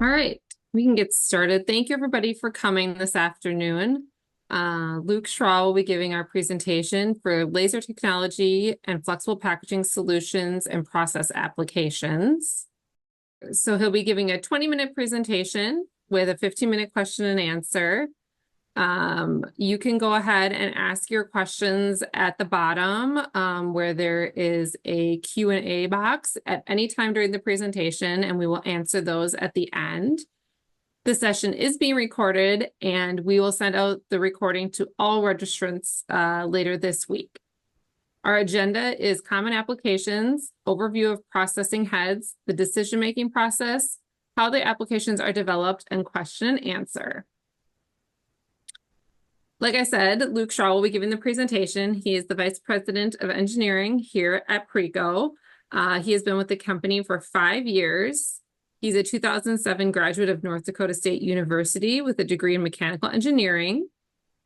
All right, we can get started. Thank you, everybody, for coming this afternoon. Luke Schraw will be giving our presentation for laser technology and flexible packaging solutions and process applications. So he'll be giving a 20-minute presentation with a 15-minute question and answer. You can go ahead and ask your questions at the bottom where there is a Q&A box at any time during the presentation, and we will answer those at the end. The session is being recorded, and we will send out the recording to all registrants later this week. Our agenda is common applications, overview of processing heads, the decision-making process, how the applications are developed, and question and answer. Like I said, Luke Shaw will be giving the presentation. He is the Vice President of Engineering here at Preco. He has been with the company for 5 years. He's a 2007 graduate of North Dakota State University with a degree in mechanical engineering.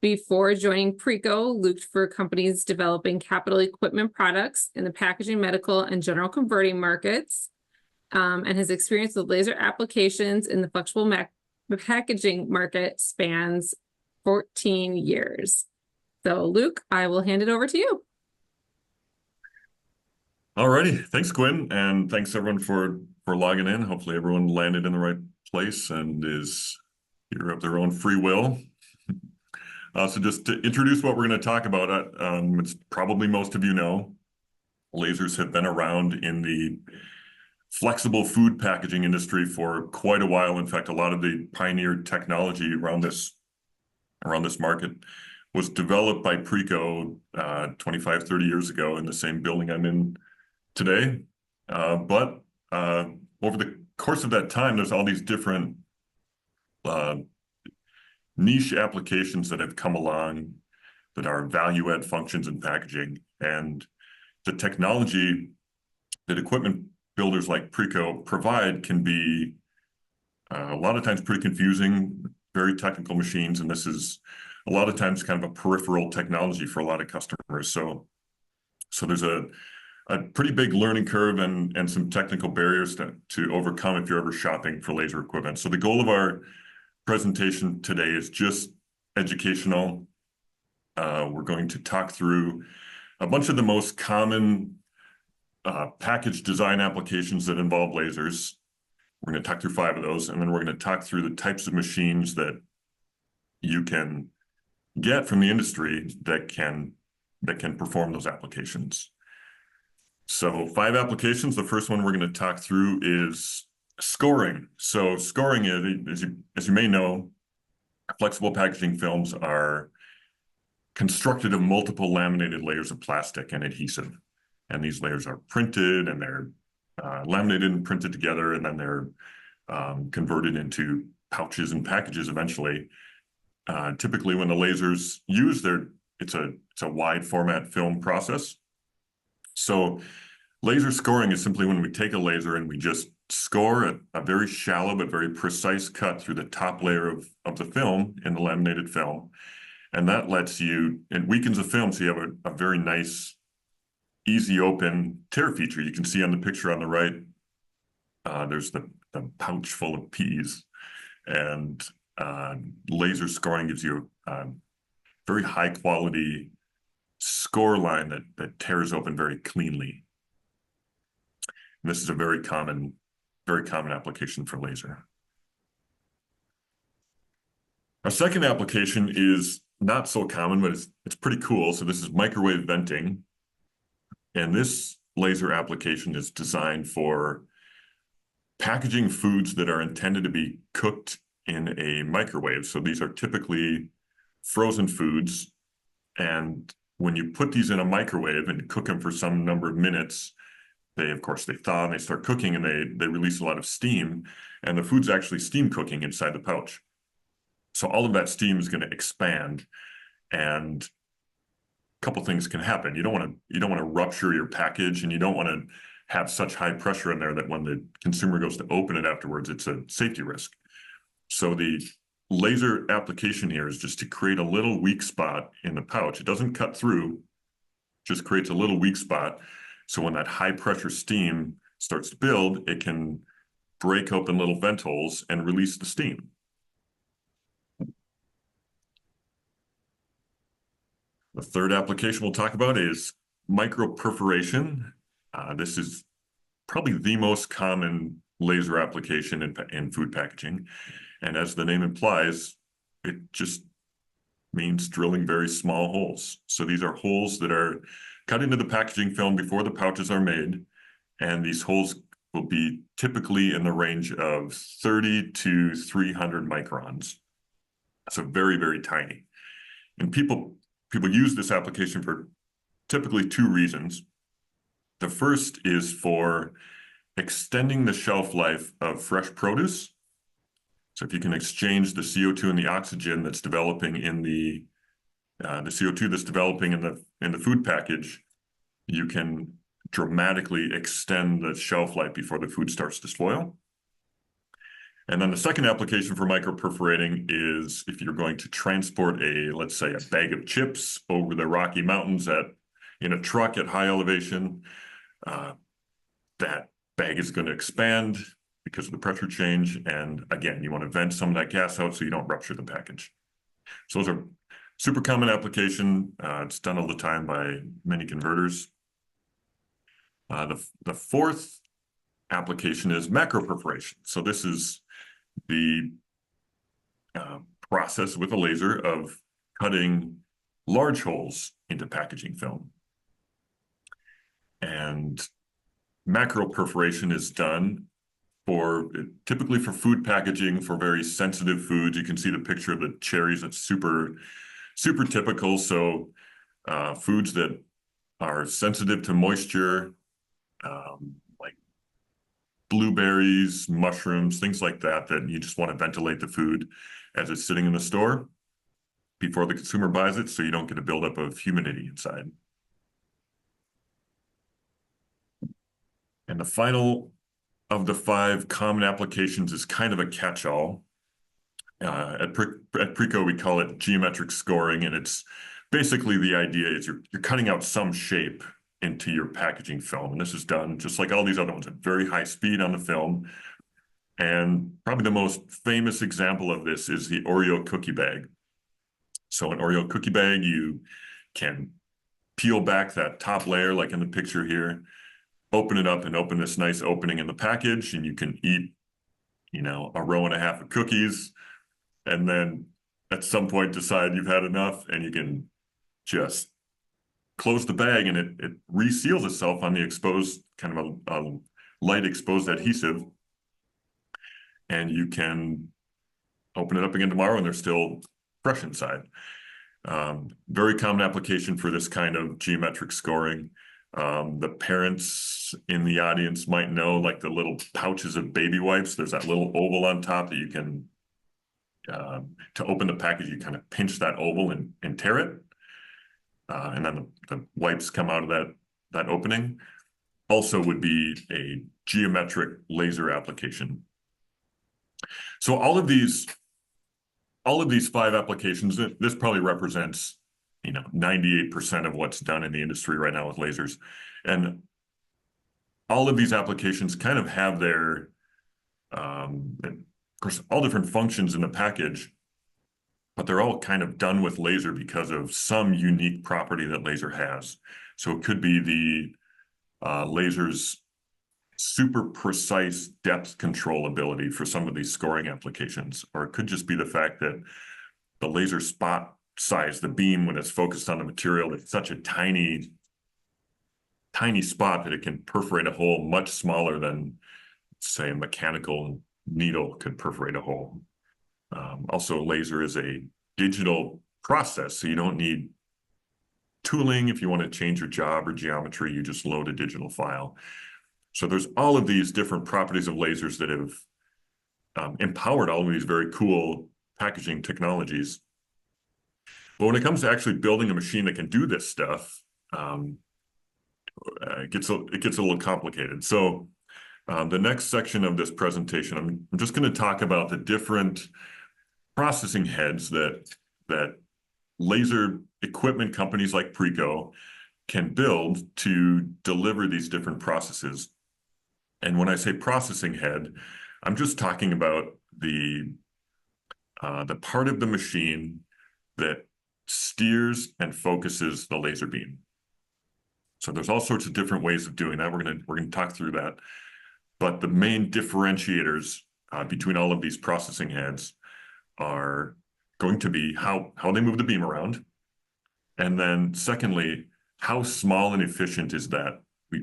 Before joining Preco, Luke worked for companies developing capital equipment products in the packaging, medical, and general converting markets, and his experience with laser applications in the flexible packaging market spans 14 years. So Luke, I will hand it over to you. All righty. Thanks, Gwen. And thanks everyone for logging in. Hopefully everyone landed in the right place and is here of their own free will. So just to introduce what we're going to talk about, it's probably most of you know, lasers have been around in the flexible food packaging industry for quite a while. In fact, a lot of the pioneered technology around this market was developed by Preco 25, 30 years ago in the same building I'm in today. But over the course of that time, there's all these different niche applications that have come along that are value-add functions in packaging. And the technology that equipment builders like Preco provide can be a lot of times pretty confusing, very technical machines, and this is a lot of times kind of a peripheral technology for a lot of customers. So there's a pretty big learning curve and some technical barriers to overcome if you're ever shopping for laser equipment. So the goal of our presentation today is just educational. We're going to talk through a bunch of the most common package design applications that involve lasers. We're going to talk through 5 of those, and then we're going to talk through the types of machines that you can get from the industry that can perform those applications. So 5 applications. The first one we're going to talk through is scoring. So scoring is, as you may know, flexible packaging films are constructed of multiple laminated layers of plastic and adhesive. And these layers are printed and they're laminated and printed together, and then they're converted into pouches and packages eventually. Typically, when the lasers use, it's a wide format film process. So laser scoring is simply when we take a laser and we just score a very shallow but very precise cut through the top layer of the film in the laminated film. And that it weakens the film, so you have a very nice, easy open tear feature. You can see on the picture on the right, there's the pouch full of peas, and laser scoring gives you a very high quality score line that tears open very cleanly. And this is a very common application for laser. Our second application is not so common, but it's pretty cool. So this is microwave venting. And this laser application is designed for packaging foods that are intended to be cooked in a microwave. So these are typically frozen foods. And when you put these in a microwave and cook them for some number of minutes, of course, they thaw and they start cooking, and they release a lot of steam. And the food's actually steam cooking inside the pouch. So all of that steam is going to expand, and a couple things can happen. You don't want to rupture your package, and you don't want to have such high pressure in there that when the consumer goes to open it afterwards, it's a safety risk. So the laser application here is just to create a little weak spot in the pouch. It doesn't cut through, just creates a little weak spot. So when that high pressure steam starts to build, it can break open little vent holes and release the steam. The third application we'll talk about is microperforation. This is probably the most common laser application in food packaging. And as the name implies, it just means drilling very small holes. So these are holes that are cut into the packaging film before the pouches are made. And these holes will be typically in the range of 30 to 300 microns. So very, very tiny. And people use this application for typically two reasons. The first is for extending the shelf life of fresh produce. So if you can exchange the CO2 and the oxygen that's developing in the CO2 that's developing in the food package, you can dramatically extend the shelf life before the food starts to spoil. And then the second application for microperforating is if you're going to transport let's say a bag of chips over the Rocky Mountains in a truck at high elevation, that bag is going to expand because of the pressure change. And again, you want to vent some of that gas out so you don't rupture the package. So those are super common application. It's done all the time by many converters. The fourth application is macroperforation. So this is the process with a laser of cutting large holes into packaging film. And macroperforation is done typically for food packaging for very sensitive foods. You can see the picture of the cherries. That's super, super typical. So foods that are sensitive to moisture, like blueberries, mushrooms, things like that you just want to ventilate the food as it's sitting in the store before the consumer buys it, so you don't get a buildup of humidity inside. And the final of the 5 common applications is kind of a catch-all. At Preco, we call it geometric scoring, and it's basically the idea is you're cutting out some shape into your packaging film. And this is done just like all these other ones at very high speed on the film. And probably the most famous example of this is the Oreo cookie bag. So an Oreo cookie bag, you can peel back that top layer like in the picture here, open it up and open this nice opening in the package, and you can eat, a row and a half of cookies, and then at some point decide you've had enough, and you can just close the bag, and it reseals itself on the exposed, kind of a light exposed adhesive, and you can open it up again tomorrow and they're still fresh inside. Very common application for this kind of geometric scoring. The parents in the audience might know, like the little pouches of baby wipes, there's that little oval on top that you can, to open the package, you kind of pinch that oval and tear it. And then the wipes come out of that opening. Also would be a geometric laser application. So all of these 5 applications, this probably represents 98% of what's done in the industry right now with lasers. And all of these applications kind of have their, of course, all different functions in the package, but they're all kind of done with laser because of some unique property that laser has. So it could be the laser's super precise depth control ability for some of these scoring applications, or it could just be the fact that the laser spot size, the beam, when it's focused on the material, it's such a tiny spot that it can perforate a hole much smaller than, say, a mechanical needle could perforate a hole. Also, laser is a digital process, so you don't need tooling. If you want to change your job or geometry, you just load a digital file. So there's all of these different properties of lasers that have empowered all of these very cool packaging technologies. But when it comes to actually building a machine that can do this stuff, it gets a little complicated. So the next section of this presentation, I'm just going to talk about the different processing heads that laser equipment companies like Preco can build to deliver these different processes. And when I say processing head, I'm just talking about the part of the machine that steers and focuses the laser beam. So there's all sorts of different ways of doing that. We're gonna talk through that. But the main differentiators between all of these processing heads are going to be how they move the beam around, and then secondly, how small and efficient is that?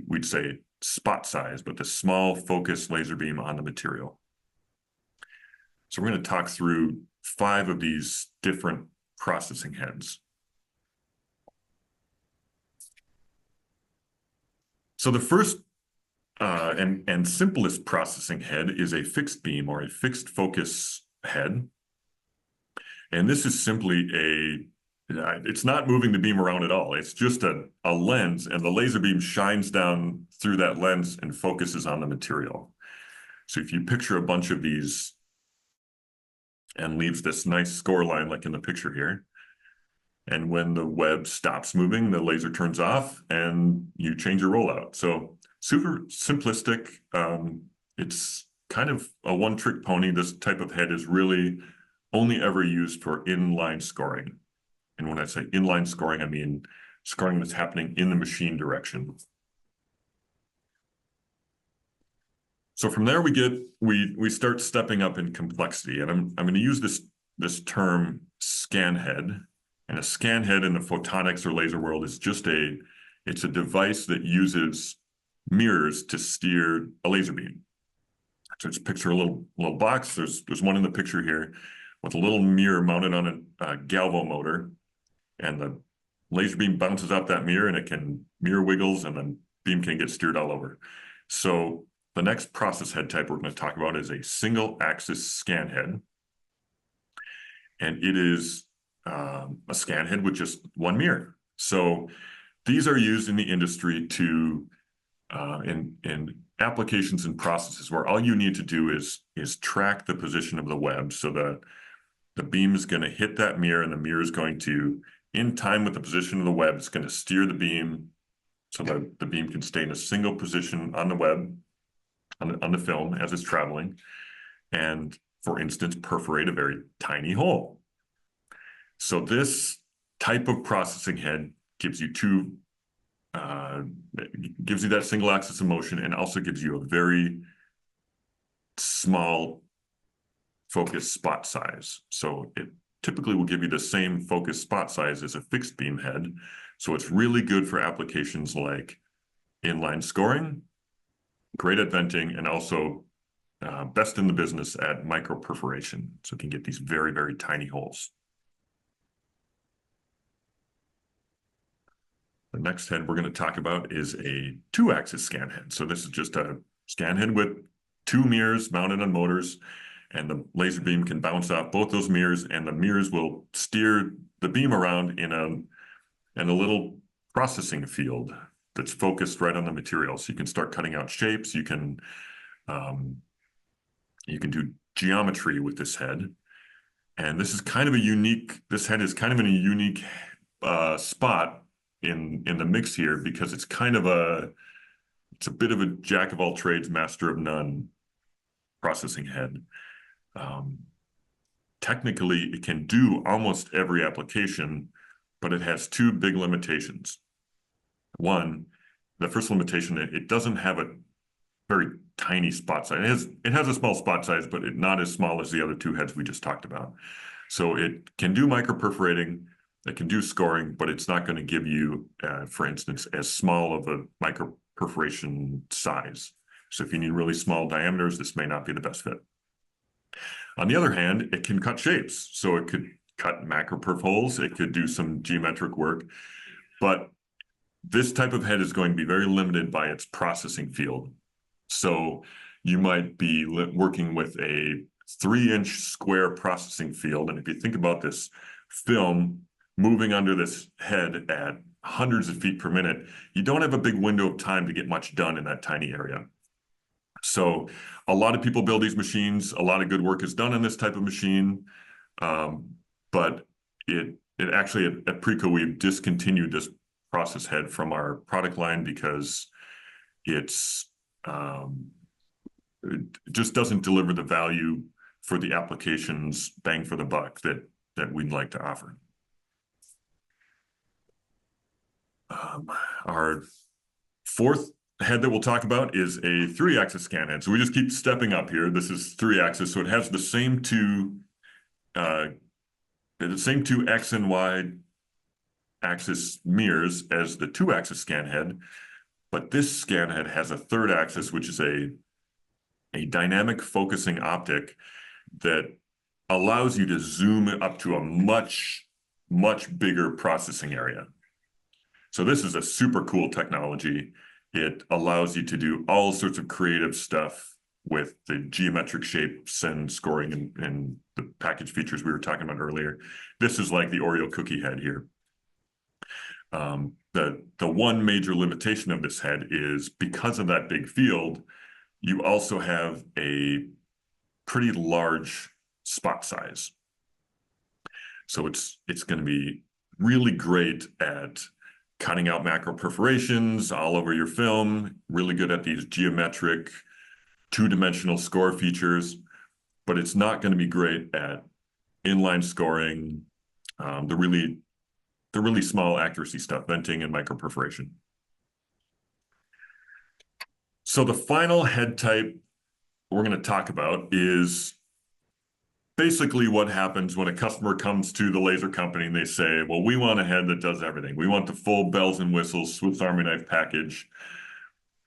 We'd say spot size, but the small focus laser beam on the material. So we're going to talk through 5 of these different processing heads. So the first and simplest processing head is a fixed beam or a fixed focus head. And this is simply it's not moving the beam around at all. It's just a lens, and the laser beam shines down through that lens and focuses on the material. So if you picture a bunch of these and leaves this nice score line like in the picture here, and when the web stops moving, the laser turns off and you change your rollout. So super simplistic. It's kind of a one-trick pony. This type of head is really only ever used for inline scoring. And when I say inline scoring, I mean scoring that's happening in the machine direction. So from there we start stepping up in complexity, and I'm going to use this term scan head. And a scan head in the photonics or laser world is just it's a device that uses mirrors to steer a laser beam. So just picture a little box. There's one in the picture here with a little mirror mounted on a galvo motor, and the laser beam bounces off that mirror, and it can mirror wiggles, and then beam can get steered all over. So the next process head type we're going to talk about is a single axis scan head. And it is a scan head with just one mirror. So these are used in the industry to in applications and processes where all you need to do is track the position of the web. So the beam is going to hit that mirror, and the mirror is going to, in time with the position of the web, it's going to steer the beam so that the beam can stay in a single position on the web, on the film as it's traveling, and, for instance, perforate a very tiny hole. So this type of processing head gives you gives you that single axis of motion, and also gives you a very small focus spot size. So it typically will give you the same focus spot size as a fixed beam head. So it's really good for applications like inline scoring, great at venting, and also best in the business at micro perforation. So it can get these very, very tiny holes. The next head we're going to talk about is a 2-axis scan head. So this is just a scan head with 2 mirrors mounted on motors, and the laser beam can bounce off both those mirrors, and the mirrors will steer the beam around in a little processing field that's focused right on the material. So you can start cutting out shapes. You can do geometry with this head. And this is kind of this head is kind of in a unique spot in the mix here, because it's kind of it's a bit of a jack of all trades, master of none processing head. Technically, it can do almost every application, but it has 2 big limitations. One, the first limitation, it doesn't have a very tiny spot size. It has a small spot size, but not as small as the other 2 heads we just talked about. So it can do micro-perforating, it can do scoring, but it's not going to give you, for instance, as small of a micro-perforation size. So if you need really small diameters, this may not be the best fit. On the other hand, it can cut shapes. So it could cut macro-perf holes, it could do some geometric work, but this type of head is going to be very limited by its processing field. So you might be working with a 3-inch square processing field. And if you think about this film moving under this head at hundreds of feet per minute, you don't have a big window of time to get much done in that tiny area. So a lot of people build these machines. A lot of good work is done in this type of machine. But it actually, at Preco, we've discontinued this process head from our product line because it's it just doesn't deliver the value for the applications bang for the buck that we'd like to offer. Our fourth head that we'll talk about is a 3-axis scan head. So we just keep stepping up here. This is 3-axis, so it has the same two X and Y axis mirrors as the 2-axis scan head, but this scan head has a 3rd axis, which is a dynamic focusing optic that allows you to zoom up to a much bigger processing area. So this is a super cool technology. It allows you to do all sorts of creative stuff with the geometric shapes and scoring and the package features we were talking about earlier. This is like the Oreo cookie head here. The one major limitation of this head is because of that big field, you also have a pretty large spot size. So it's going to be really great at cutting out macro perforations all over your film, really good at these geometric 2-dimensional score features, but it's not going to be great at inline scoring, the really small accuracy stuff, venting and micro perforation. So the final head type we're going to talk about is basically what happens when a customer comes to the laser company and they say, well, we want a head that does everything. We want the full bells and whistles Swiss Army knife package.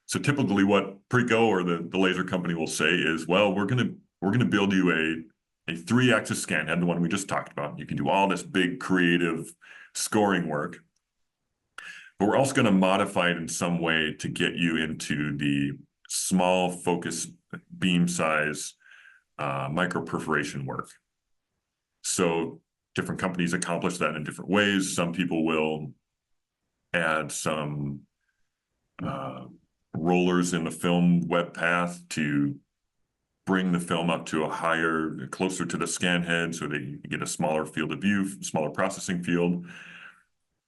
So typically what Preco or the laser company will say is, well, we're going to build you a 3-axis scan head, the one we just talked about. You can do all this big creative scoring work, but we're also going to modify it in some way to get you into the small focus beam size micro perforation work. So different companies accomplish that in different ways. Some people will add some rollers in the film web path to bring the film up to a higher, closer to the scan head so that you get a smaller field of view, smaller processing field,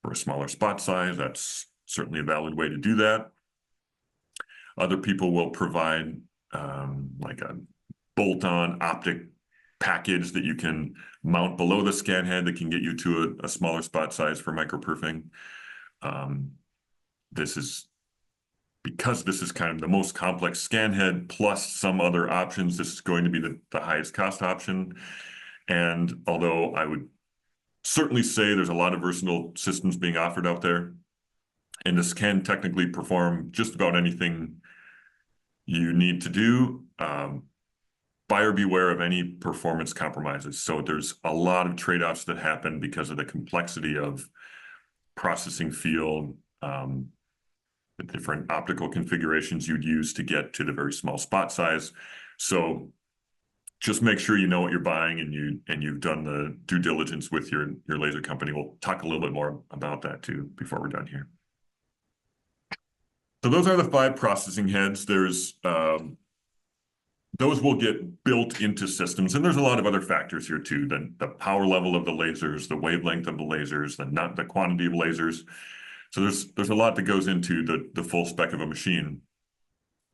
or a smaller spot size. That's certainly a valid way to do that. Other people will provide like a bolt-on optic package that you can mount below the scan head that can get you to a smaller spot size for microperfing. Because this is kind of the most complex scan head plus some other options, this is going to be the highest cost option. And although I would certainly say there's a lot of versatile systems being offered out there, and this can technically perform just about anything you need to do, buyer beware of any performance compromises. So there's a lot of trade-offs that happen because of the complexity of processing field, the different optical configurations you'd use to get to the very small spot size. So just make sure you know what you're buying and you've done the due diligence with your laser company. We'll talk a little bit more about that too before we're done here. So those are the 5 processing heads. There's those will get built into systems, and there's a lot of other factors here too. The power level of the lasers, the wavelength of the lasers, the quantity of lasers. So there's a lot that goes into the full spec of a machine.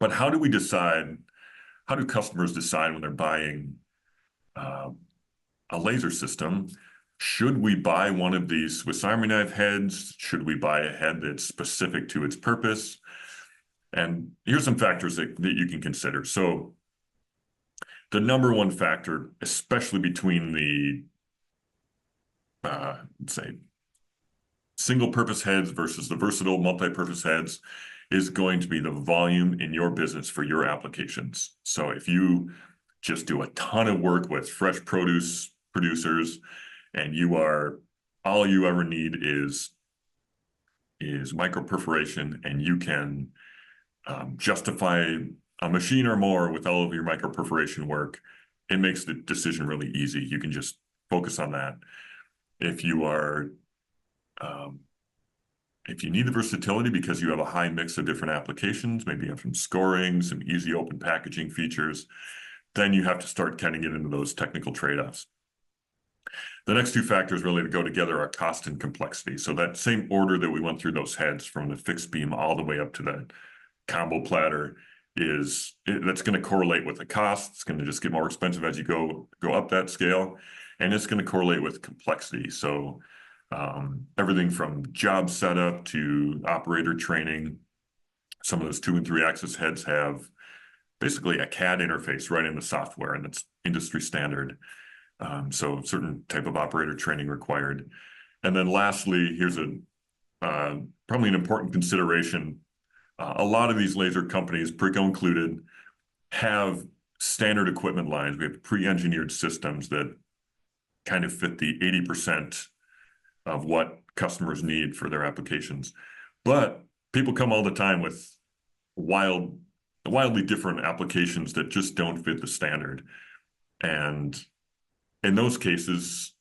But how do customers decide when they're buying a laser system? Should we buy one of these Swiss Army knife heads? Should we buy a head that's specific to its purpose? And here's some factors that you can consider. So the number one factor, especially between the, let's say, single-purpose heads versus the versatile multi-purpose heads, is going to be the volume in your business for your applications. So if you just do a ton of work with fresh produce producers and all you ever need is microperforation, and you can justify a machine or more with all of your microperforation work, it makes the decision really easy. You can just focus on that. If you need the versatility because you have a high mix of different applications, maybe you have some scoring, some easy open packaging features, then you have to start getting into those technical trade-offs. The next 2 factors really that go together are cost and complexity. So that same order that we went through those heads from the fixed beam all the way up to the combo platter, that's going to correlate with the cost. It's going to just get more expensive as you go up that scale, and it's going to correlate with complexity. So everything from job setup to operator training. Some of those 2 and 3 axis heads have basically a CAD interface right in the software, and it's industry standard. So certain type of operator training required. And then lastly, here's probably an important consideration. A lot of these laser companies, Preco included, have standard equipment lines. We have pre-engineered systems that kind of fit the 80% of what customers need for their applications. But people come all the time with wildly different applications that just don't fit the standard. And in those cases,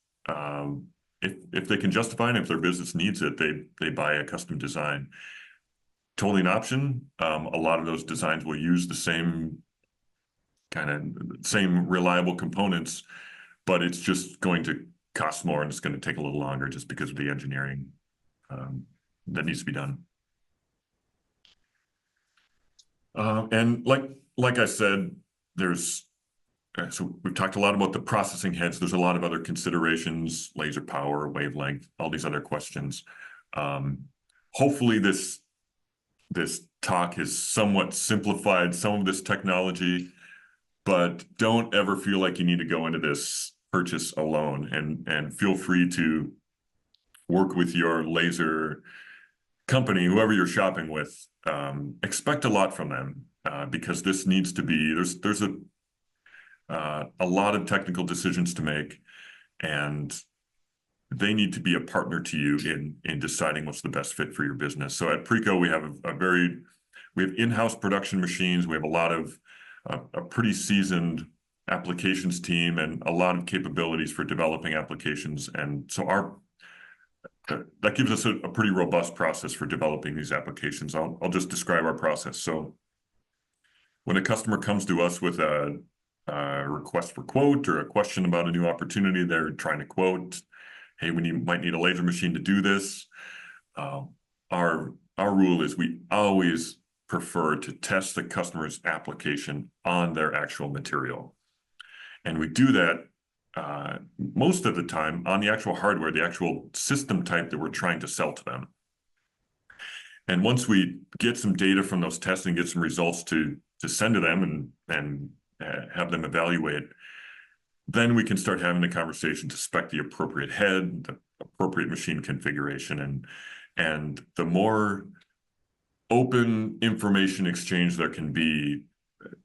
if they can justify it, if their business needs it, they buy a custom design. Totally an option. A lot of those designs will use the same reliable components, but it's just going to cost more and it's going to take a little longer just because of the engineering that needs to be done. And like I said, so we've talked a lot about the processing heads. There's a lot of other considerations, laser power, wavelength, all these other questions. Hopefully this talk has somewhat simplified some of this technology, but don't ever feel like you need to go into this purchase alone, and feel free to work with your laser company, whoever you're shopping with. Expect a lot from them, because this needs to be, there's a lot of technical decisions to make, and they need to be a partner to you in deciding what's the best fit for your business. So at Preco, we have we have in-house production machines. We have a lot of a pretty seasoned applications team and a lot of capabilities for developing applications. And so that gives us a pretty robust process for developing these applications. I'll just describe our process. So when a customer comes to us with a request for quote or a question about a new opportunity they're trying to quote, hey, might need a laser machine to do this. Our rule is we always prefer to test the customer's application on their actual material. And we do that most of the time on the actual hardware, the actual system type that we're trying to sell to them. And once we get some data from those tests and get some results to send to them and have them evaluate, then we can start having the conversation to spec the appropriate head, the appropriate machine configuration, and the more open information exchange there can be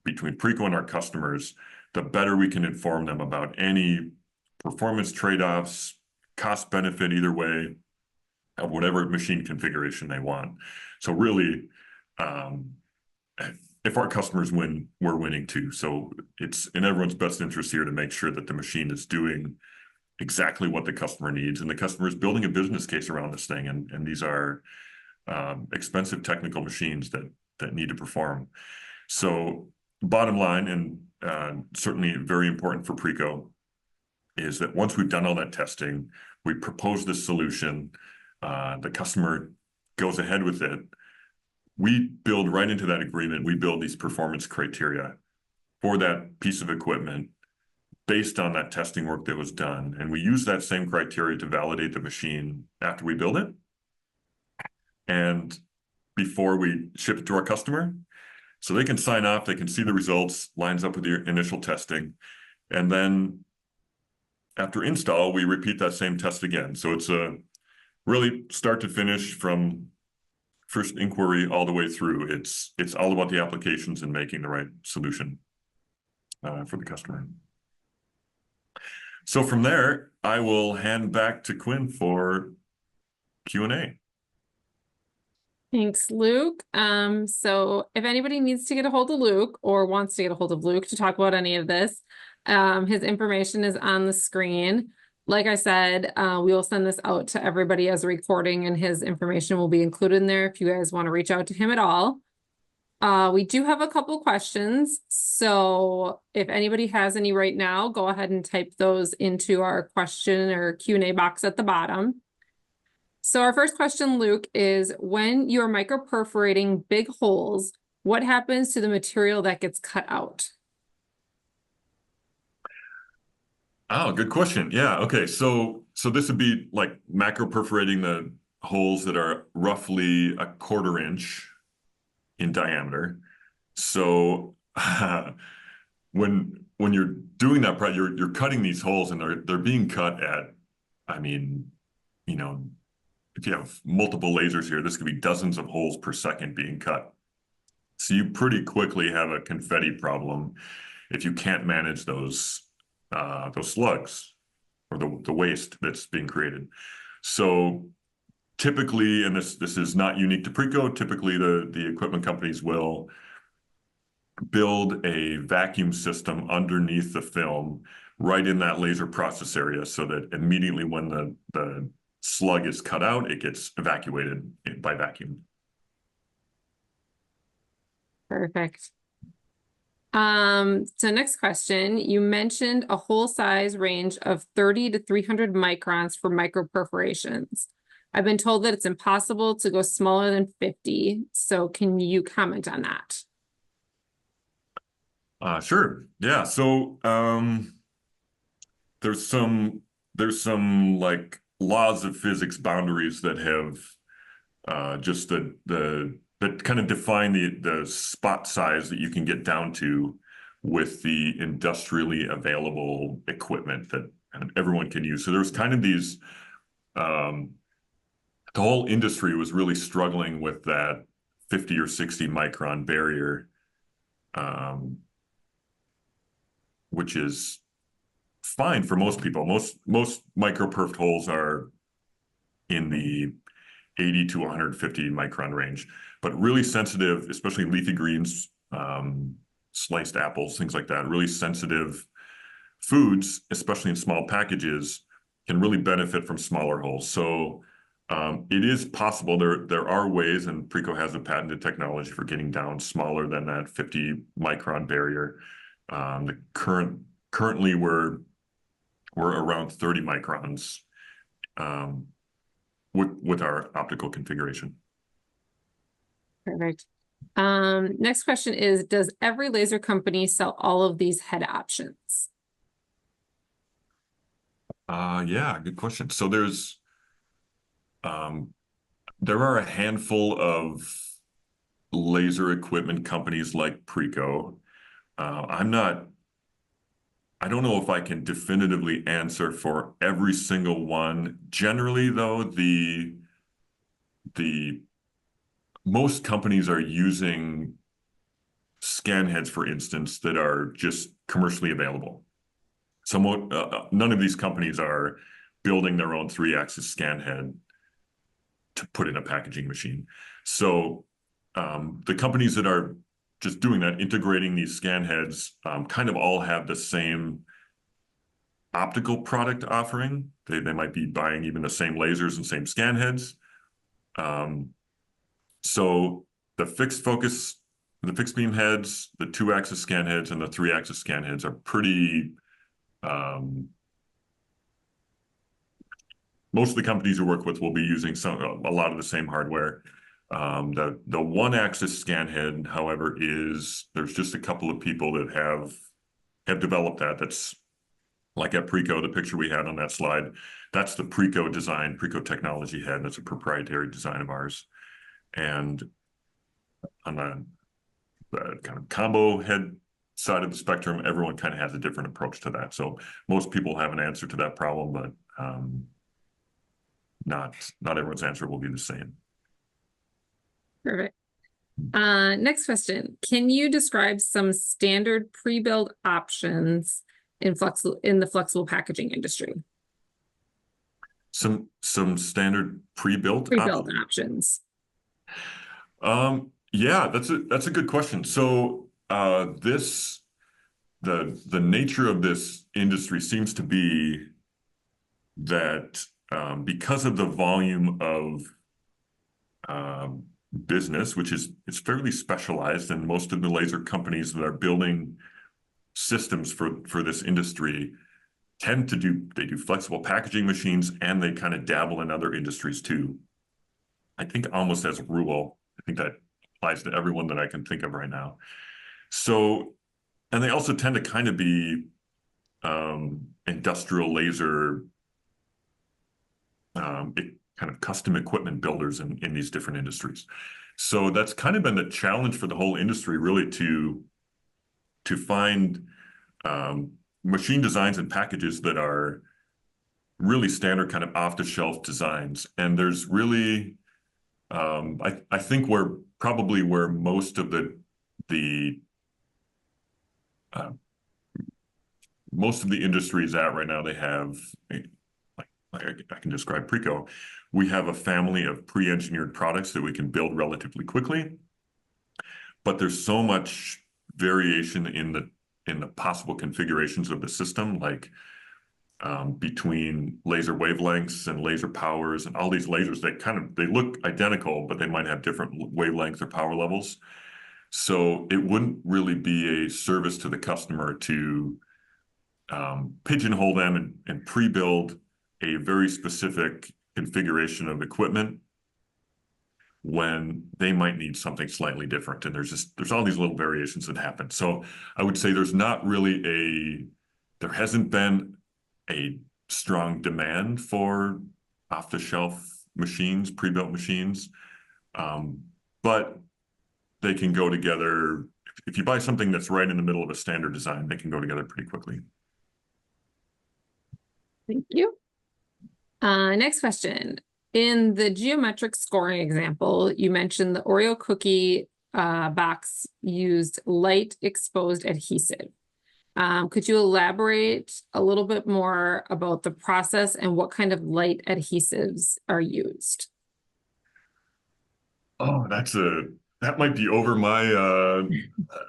between Preco and our customers, the better we can inform them about any performance trade-offs, cost benefit either way, of whatever machine configuration they want. So really, if our customers win, we're winning too. So it's in everyone's best interest here to make sure that the machine is doing exactly what the customer needs, and the customer is building a business case around this thing. And these are expensive technical machines that need to perform. So bottom line, and certainly very important for Preco, is that once we've done all that testing, we propose this solution, the customer goes ahead with it. We build right into that agreement, we build these performance criteria for that piece of equipment based on that testing work that was done. And we use that same criteria to validate the machine after we build it and before we ship it to our customer. So they can sign off, they can see the results, lines up with the initial testing. And then after install, we repeat that same test again. So it's a really start to finish from first inquiry all the way through. It's all about the applications and making the right solution for the customer. So from there, I will hand back to Quinn for Q&A. Thanks, Luke. So if anybody needs to get a hold of Luke or wants to get a hold of Luke to talk about any of this, his information is on the screen. Like I said, we will send this out to everybody as a recording, and his information will be included in there if you guys want to reach out to him at all. We do have a couple questions, so if anybody has any right now, go ahead and type those into our question or Q&A box at the bottom. So our first question, Luke, is when you're microperforating big holes, What happens to the material that gets cut out? Oh, good question. Yeah. Okay. So this would be like macro perforating the holes that are roughly a quarter inch in diameter. So when you're doing that, you're cutting these holes and they're being cut at, I mean, you know, if you have multiple lasers here, this could be dozens of holes per second being cut. So you pretty quickly have a confetti problem if you can't manage those slugs or the waste that's being created. So typically, and this is not unique to Preco, typically the equipment companies will build a vacuum system underneath the film right in that laser process area so that immediately when the slug is cut out, it gets evacuated by vacuum. Perfect. So next question, you mentioned a hole size range of 30 to 300 microns for microperforations. I've been told that it's impossible to go smaller than 50. So can you comment on that? Sure. Yeah. So there's some like laws of physics boundaries that have just that kind of define the spot size that you can get down to with the industrially available equipment that kind of everyone can use. So there's kind of these the whole industry was really struggling with that 50 or 60 micron barrier, which is fine for most people. Most microperfed holes are in the 80 to 150 micron range, but really sensitive, especially leafy greens, sliced apples, things like that. Really sensitive foods, especially in small packages, can really benefit from smaller holes. So it is possible. There are ways, and Preco has a patented technology for getting down smaller than that 50 micron barrier. Currently we're around 30 microns with our optical configuration. Perfect. Next question is, does every laser company sell all of these head options? Yeah, good question. So there are a handful of laser equipment companies like Preco. I don't know if I can definitively answer for every single one. Generally, though, the most companies are using scan heads, for instance, that are just commercially available. None of these companies are building their own 3-axis scan head to put in a packaging machine. So the companies that are just doing that, integrating these scan heads, kind of all have the same optical product offering. They might be buying even the same lasers and same scan heads. So the fixed beam heads, the 2-axis scan heads, and the 3-axis scan heads are pretty. Most of the companies we work with will be using a lot of the same hardware. The 1-axis scan head, however, there's just a couple of people that have developed that. That's like at Preco, the picture we had on that slide. That's the Preco design, Preco technology head. That's a proprietary design of ours. And on the kind of combo head side of the spectrum, everyone kind of has a different approach to that. So most people have an answer to that problem, but not everyone's answer will be the same. Perfect. Next question. Can you describe some standard pre-built options in the flexible packaging industry? Some standard pre-built options. Yeah, that's a good question. So the nature of this industry seems to be that because of the volume of business, which it's fairly specialized, and most of the laser companies that are building systems for this industry tend to do flexible packaging machines, and they kind of dabble in other industries too. I think almost as a rule, I think that applies to everyone that I can think of right now. So, and they also tend to kind of be industrial laser, kind of custom equipment builders in these different industries. So that's kind of been the challenge for the whole industry, really, to find machine designs and packages that are really standard, kind of off-the-shelf designs. And there's really, I think probably where most of the uh, most of the industry is at right now. They have, like I can describe Preco. We have a family of pre-engineered products that we can build relatively quickly, but there's so much variation in the possible configurations of the system, like between laser wavelengths and laser powers and all these lasers that they look identical, but they might have different wavelengths or power levels. So it wouldn't really be a service to the customer to pigeonhole them and pre-build a very specific configuration of equipment when they might need something slightly different. And there's all these little variations that happen. So I would say there hasn't been a strong demand for off-the-shelf machines, pre-built machines, but they can go together. If you buy something that's right in the middle of a standard design, they can go together pretty quickly. Thank you. Next question. In the geometric scoring example, you mentioned the Oreo cookie box used light exposed adhesive. Could you elaborate a little bit more about the process and what kind of light adhesives are used? Oh, that might be over my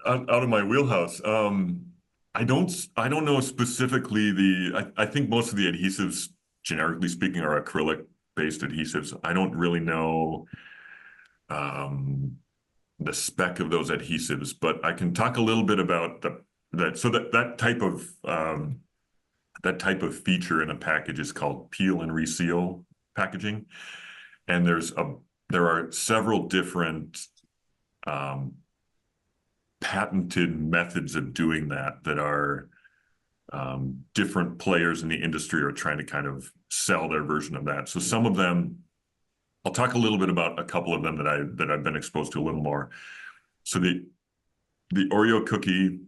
out of my wheelhouse. I don't know specifically I think most of the adhesives, generically speaking, are acrylic-based adhesives. I don't really know the spec of those adhesives, but I can talk a little bit about that type of feature in a package is called peel and reseal packaging. And there are several different patented methods of doing that are different players in the industry are trying to kind of sell their version of that. So some of them, I'll talk a little bit about a couple of them that I've been exposed to a little more. So the Oreo cookie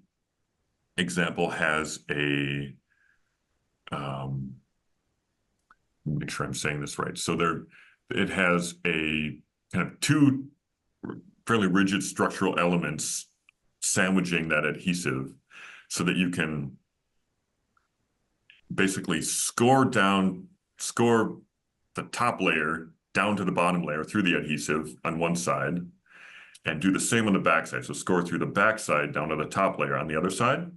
example has make sure I'm saying this right. So it has a kind of two fairly rigid structural elements sandwiching that adhesive so that you can basically score the top layer down to the bottom layer through the adhesive on one side and do the same on the back side. So score through the back side down to the top layer on the other side.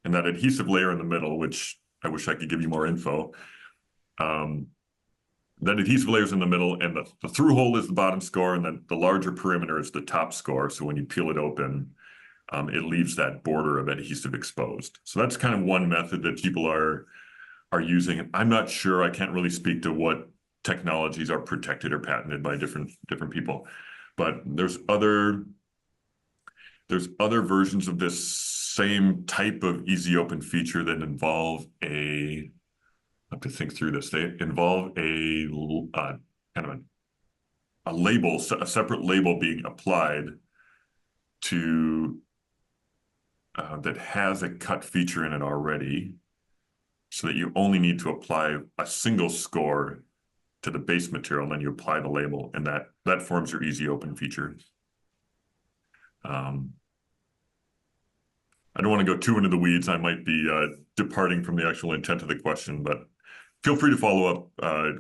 And that adhesive layer in the middle, which I wish I could give you more info, that adhesive layer is in the middle, and the through hole is the bottom score, and then the larger perimeter is the top score. So when you peel it open, it leaves that border of adhesive exposed. So that's kind of one method that people are using. I'm not sure. I can't really speak to what technologies are protected or patented by different people, but there's other versions of this same type of easy open feature that involve I have to think through this. They involve a kind of a label, a separate label being applied to that has a cut feature in it already, so that you only need to apply a single score to the base material, and then you apply the label, and that forms your easy open feature. I don't want to go too into the weeds. I might be departing from the actual intent of the question, but feel free to follow up,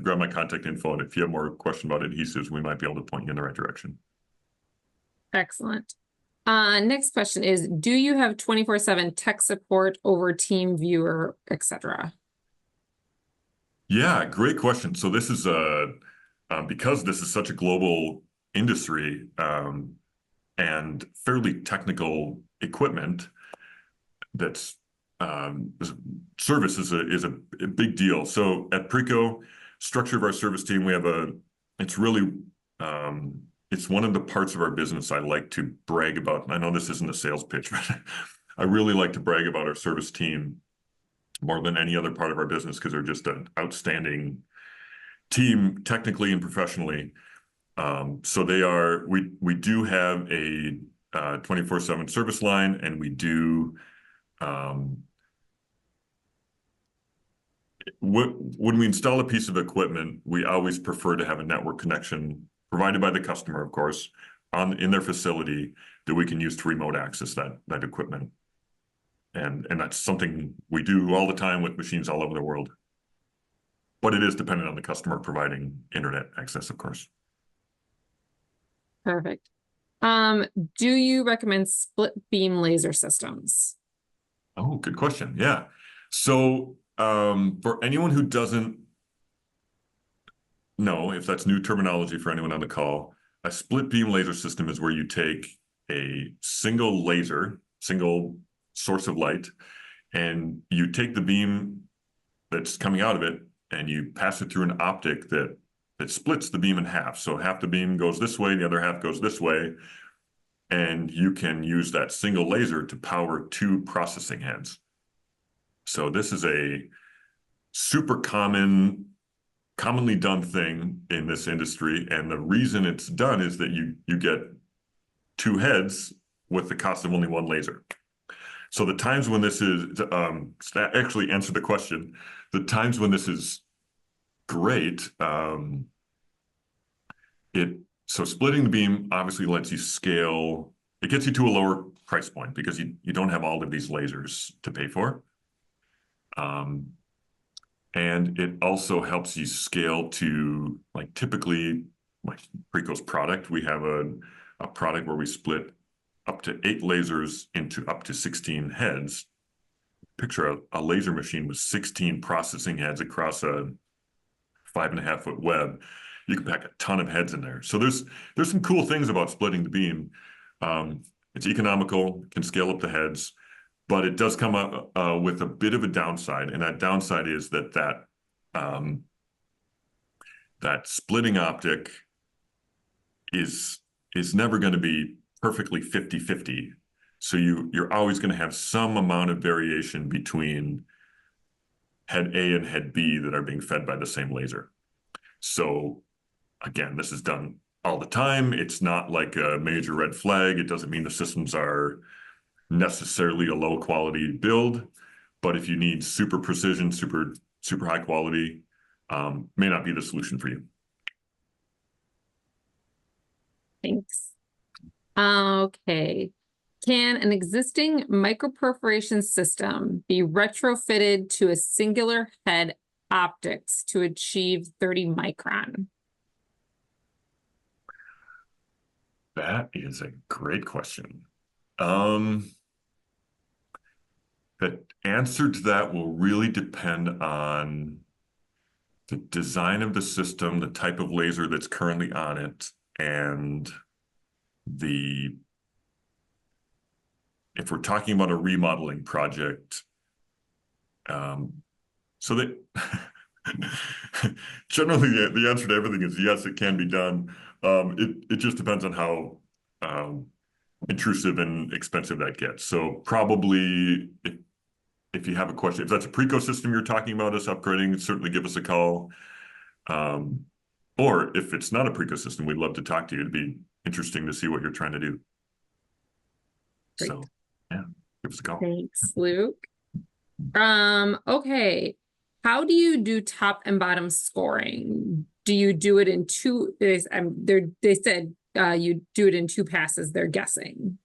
grab my contact info, and if you have more question about adhesives, we might be able to point you in the right direction. Excellent. Next question is, do you have 24/7 tech support over TeamViewer, etc.? Yeah, great question. So this is because this is such a global industry and fairly technical equipment, that's service is a big deal. So at Preco, structure of our service team, we have it's really it's one of the parts of our business I like to brag about. And I know this isn't a sales pitch, but I really like to brag about our service team more than any other part of our business because they're just an outstanding team technically and professionally. So we do have a 24/7 service line, and we do when we install a piece of equipment, we always prefer to have a network connection provided by the customer, of course, in their facility that we can use to remote access that equipment. And that's something we do all the time with machines all over the world. But it is dependent on the customer providing internet access, of course. Perfect. Do you recommend split beam laser systems? Oh, good question. Yeah. So for anyone who doesn't know, if that's new terminology for anyone on the call, a split beam laser system is where you take a single laser, single source of light, and you take the beam that's coming out of it and you pass it through an optic that splits the beam in half. So half the beam goes this way, the other half goes this way, and you can use that single laser to power two processing heads. So this is a super commonly done thing in this industry, and the reason it's done is that you get two heads with the cost of only one laser. So the times when this is actually answer the question, the times when this is great, so splitting the beam obviously lets you scale. It gets you to a lower price point because you don't have all of these lasers to pay for. And it also helps you scale to, like, typically, like Preco's product, we have a product where we split up to 8 lasers into up to 16 heads. Picture a laser machine with 16 processing heads across a 5.5-foot web. You can pack a ton of heads in there. So there's some cool things about splitting the beam. It's economical, can scale up the heads, but it does come up with a bit of a downside, and that downside is that splitting optic is never going to be perfectly 50-50. So you're always going to have some amount of variation between head A and head B that are being fed by the same laser. So again, this is done all the time. It's not like a major red flag. It doesn't mean the systems are necessarily a low quality build, but if you need super precision, super high quality, may not be the solution for you. Thanks. Okay. Can an existing microperforation system be retrofitted to a singular head optics to achieve 30 micron? That is a great question. The answer to that will really depend on the design of the system, the type of laser that's currently on it, and if we're talking about a remodeling project, so that generally the answer to everything is yes, it can be done. It just depends on how intrusive and expensive that gets. So probably if you have a question, if that's a Preco system you're talking about us upgrading, certainly give us a call. Or if it's not a Preco system, we'd love to talk to you. It'd be interesting to see what you're trying to do. Great. So yeah, give us a call. Thanks, Luke. Okay. How do you do top and bottom scoring? Do you do it in two? They said you do it in 2 passes. They're guessing,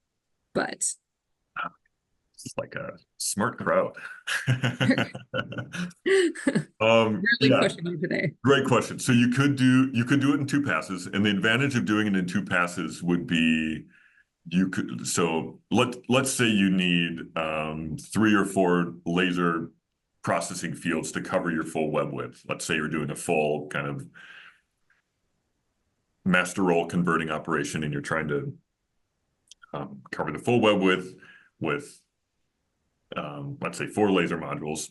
but It's like a smart crowd. really Yeah, pushing you today. great question. So you could do it in 2 passes, and the advantage of doing it in 2 passes would be so let's say you need 3 or 4 laser processing fields to cover your full web width. Let's say you're doing a full kind of master role converting operation, and you're trying to cover the full web width with let's say 4 laser modules.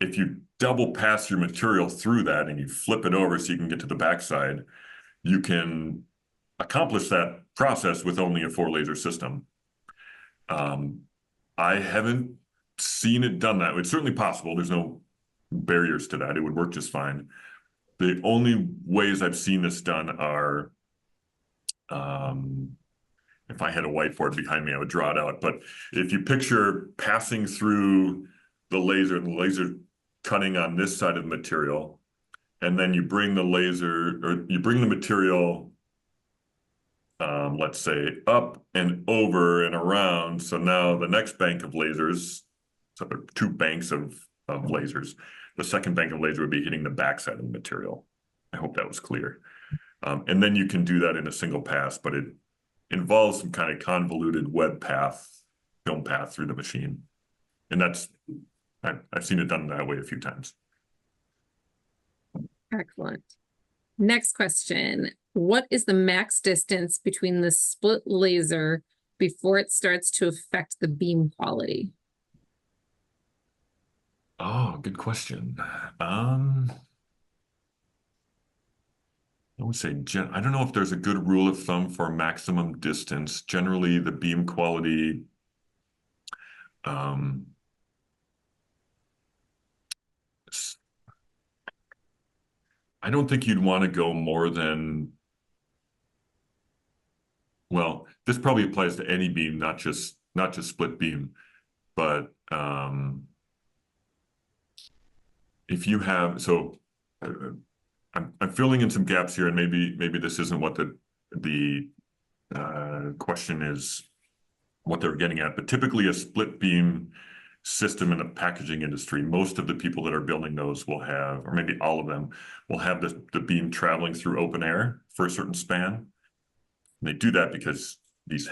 If you double pass your material through that and you flip it over so you can get to the backside, you can accomplish that process with only a 4 laser system. I haven't seen it done that way. It's certainly possible. There's no barriers to that. It would work just fine. The only ways I've seen this done are, if I had a whiteboard behind me, I would draw it out. But if you picture passing through the laser cutting on this side of the material, and then you bring the laser, or you bring the material, let's say up and over and around. So now the next bank of lasers, so there are 2 banks of lasers. The second bank of laser would be hitting the backside of the material. I hope that was clear. And then you can do that in a single pass, but it involves some kind of convoluted web path, film path through the machine. And I've seen it done that way a few times. Excellent. Next question. What is the max distance between the split laser before it starts to affect the beam quality? Oh, good question. I would say, I don't know if there's a good rule of thumb for maximum distance. Generally, the beam quality, I don't think you'd want to go more than, well, this probably applies to any beam, not just split beam, but if you have, so I'm filling in some gaps here, and maybe this isn't what the question is, what they're getting at, but typically a split beam system in the packaging industry, most of the people that are building those will have, or maybe all of them, will have the beam traveling through open air for a certain span. And they do that because these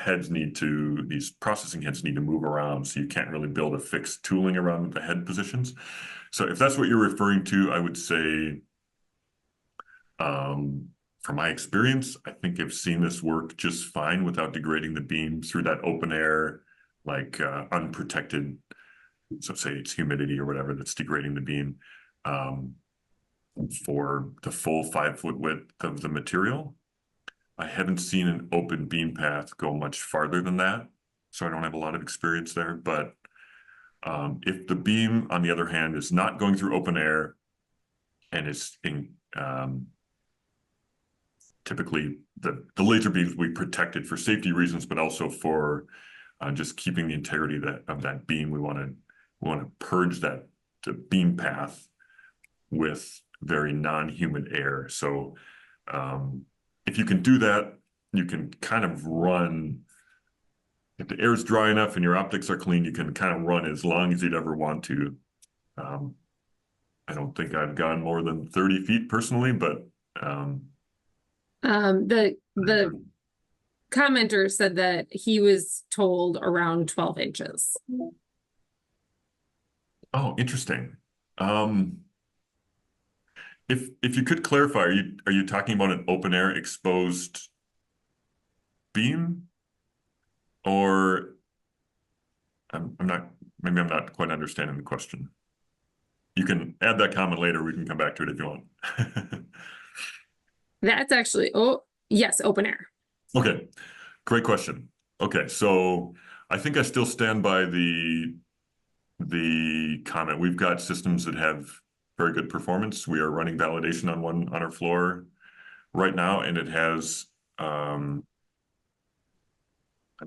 processing heads need to move around, so you can't really build a fixed tooling around the head positions. So if that's what you're referring to, I would say, from my experience, I think I've seen this work just fine without degrading the beam through that open air, like unprotected, so say it's humidity or whatever that's degrading the beam, for the full 5-foot width of the material. I haven't seen an open beam path go much farther than that, so I don't have a lot of experience there. But if the beam, on the other hand, is not going through open air and it's typically the laser beams will be protected for safety reasons, but also for just keeping the integrity of that beam. We want to purge the beam path with very non-humid air. So if you can do that, you can kind of run, if the air is dry enough and your optics are clean, you can kind of run as long as you'd ever want to. I don't think I've gone more than 30 feet personally, but the commenter said that he was told around 12 inches. Oh, interesting. If you could clarify, are you talking about an open air exposed beam, or maybe I'm not quite understanding the question. You can add that comment later. We can come back to it if you want. That's actually, oh, yes, open air. Okay, great question. Okay, so I think I still stand by the comment. We've got systems that have very good performance. We are running validation on one on our floor right now, and it has, I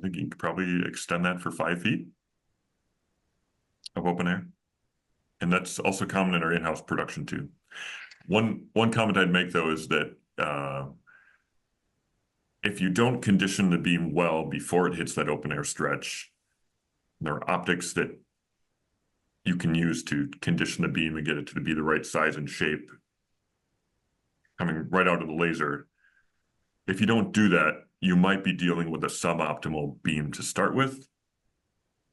think you could probably extend that for 5 feet of open air. And that's also common in our in-house production too. One comment I'd make though is that if you don't condition the beam well before it hits that open air stretch, there are optics that you can use to condition the beam and get it to be the right size and shape coming right out of the laser. If you don't do that, you might be dealing with a suboptimal beam to start with,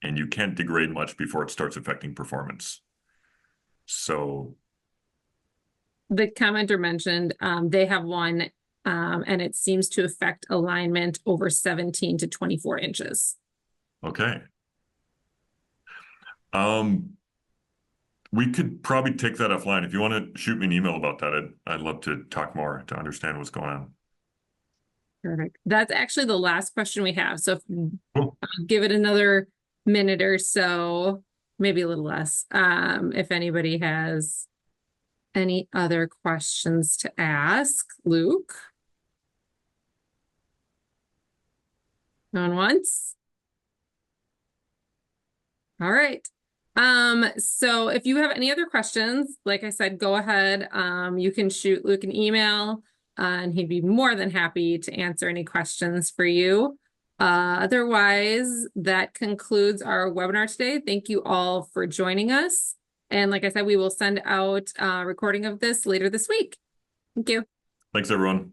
and you can't degrade much before it starts affecting performance. So the commenter mentioned they have one and it seems to affect alignment over 17 to 24 inches. Okay. We could probably take that offline. If you want to shoot me an email about that, I'd love to talk more to understand what's going on. Perfect. That's actually the last question we have. So if, Cool. give it another minute or so, maybe a little less. If anybody has any other questions to ask, Luke? Going once? All right. So if you have any other questions, like I said, go ahead. You can shoot Luke an email, and he'd be more than happy to answer any questions for you. Otherwise, that concludes our webinar today. Thank you all for joining us. And like I said, we will send out a recording of this later this week. Thank you. Thanks, everyone.